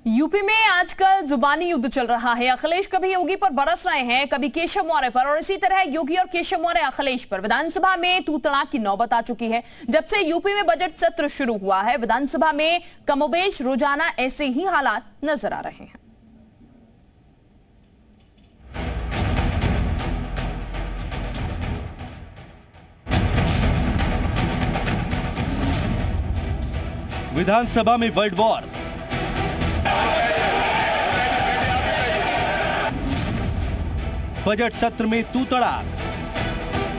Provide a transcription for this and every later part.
UP में आजकल जुबानी युद्ध चल रहा है। अखिलेश कभी योगी पर बरस रहे हैं, कभी केशव मौर्य पर, और इसी तरह योगी और केशव मौर्य अखिलेश पर। विधानसभा में तू तड़ाक की नौबत आ चुकी है। जब से यूपी में बजट सत्र शुरू हुआ है, विधानसभा में कमोबेश रोजाना ऐसे ही हालात नजर आ रहे हैं। विधानसभा में वर्ल्ड वॉर, बजट सत्र में तू तड़ाक।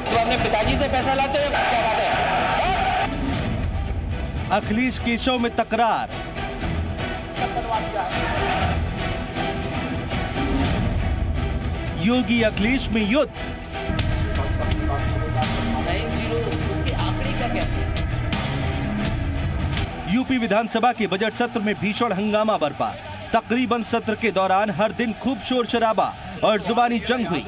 तो अपने पिताजी से पैसा लाते हो क्या बात है? अखिलेश केशव में तकरार, योगी अखिलेश में युद्ध। यूपी विधानसभा के बजट सत्र में भीषण हंगामा बरपा। तकरीबन सत्र के दौरान हर दिन खूब शोर शराबा और जुबानी जंग हुई।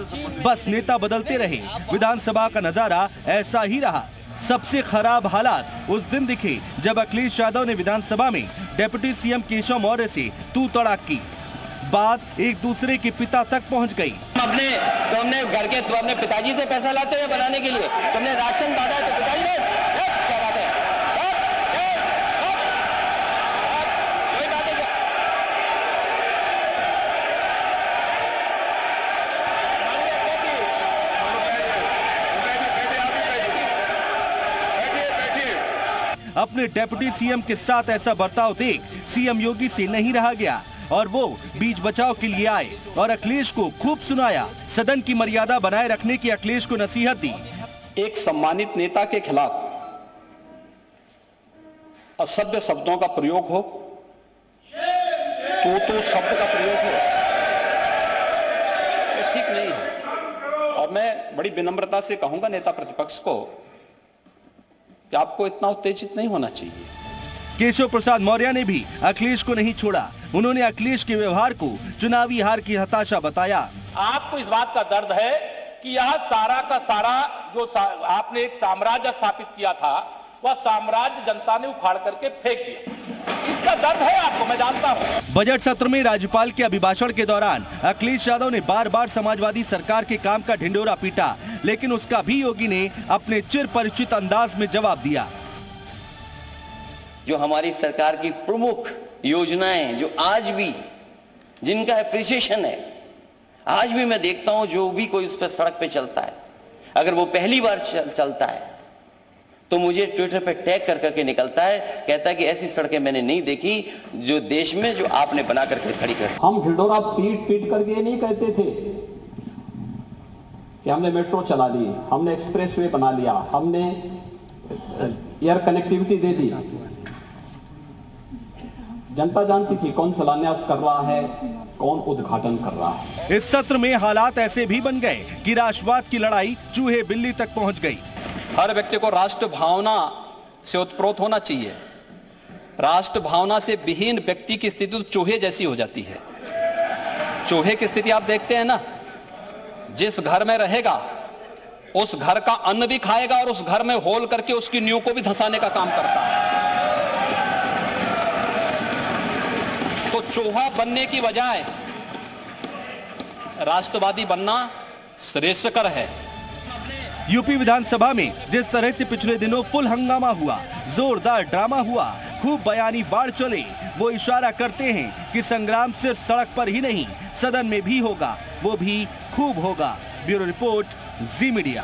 बस नेता बदलते रहे, विधानसभा का नजारा ऐसा ही रहा। सबसे खराब हालात उस दिन दिखे जब अखिलेश यादव ने विधानसभा में डिप्टी सीएम केशव मौर्य से तू तड़ाक की। बात एक दूसरे के पिता तक पहुंच गई। तुमने घर के अपने पिताजी से पैसा लाते हो बनाने के लिए, तुमने राशन बांटा है तो पिताजी ने क्या बात है? कोई बात है? अपने डिप्टी सीएम के साथ ऐसा बर्ताव देख सीएम योगी से नहीं रहा गया और वो बीच बचाव के लिए आए और अखिलेश को खूब सुनाया। सदन की मर्यादा बनाए रखने की अखिलेश को नसीहत दी। एक सम्मानित नेता के खिलाफ असभ्य शब्दों का प्रयोग हो, तो शब्द का प्रयोग हो, तो ठीक नहीं है। और मैं बड़ी विनम्रता से कहूंगा नेता प्रतिपक्ष को कि आपको इतना उत्तेजित नहीं होना चाहिए। केशव प्रसाद मौर्य ने भी अखिलेश को नहीं छोड़ा। उन्होंने अखिलेश के व्यवहार को चुनावी हार की हताशा बताया। आपको इस बात का दर्द है कि यह सारा का सारा जो आपने एक साम्राज्य स्थापित किया था, वह साम्राज्य जनता ने उखाड़ करके फेंक दिया। इसका दर्द है आपको, मैं जानता हूं। बजट सत्र में राज्यपाल के अभिभाषण के दौरान अखिलेश यादव ने बार बार समाजवादी सरकार के काम का ढिंढोरा पीटा, लेकिन उसका भी योगी ने अपने चिर परिचित अंदाज में जवाब दिया। जो हमारी सरकार की प्रमुख योजनाएं, जो आज भी जिनका एप्रिसिएशन है, आज भी मैं देखता हूं जो भी कोई उस पर सड़क पे चलता है, अगर वो पहली बार चलता है तो मुझे ट्विटर पे टैग कर करके निकलता है, कहता है कि ऐसी सड़कें मैंने नहीं देखी जो देश में जो आपने बना करके खड़ी कर। हम ढिंढोरा पीट पीट करके ये नहीं कहते थे कि हमने मेट्रो चला ली, हमने एक्सप्रेसवे बना लिया, हमने एयर कनेक्टिविटी दे दी। जनता जानती थी कौन शिलान्यास कर रहा है, कौन उद्घाटन कर रहा है। इस सत्र में हालात ऐसे भी बन गए कि राष्ट्रवाद की लड़ाई चूहे बिल्ली तक पहुंच गई। हर व्यक्ति को राष्ट्र भावना से उत्प्रोत होना चाहिए। राष्ट्र भावना से विहीन व्यक्ति की स्थिति तो चूहे जैसी हो जाती है। चूहे की स्थिति आप देखते हैं ना, जिस घर में रहेगा उस घर का अन्न भी खाएगा और उस घर में होल करके उसकी नींव को भी धंसाने का काम करता है। तो चूहा बनने की बजाय राष्ट्रवादी बनना श्रेयस्कर है। यूपी विधानसभा में जिस तरह से पिछले दिनों फुल हंगामा हुआ, जोरदार ड्रामा हुआ, खूब बयानी बाढ़ चले, वो इशारा करते हैं कि संग्राम सिर्फ सड़क पर ही नहीं, सदन में भी होगा, वो भी खूब होगा। ब्यूरो रिपोर्ट, जी मीडिया।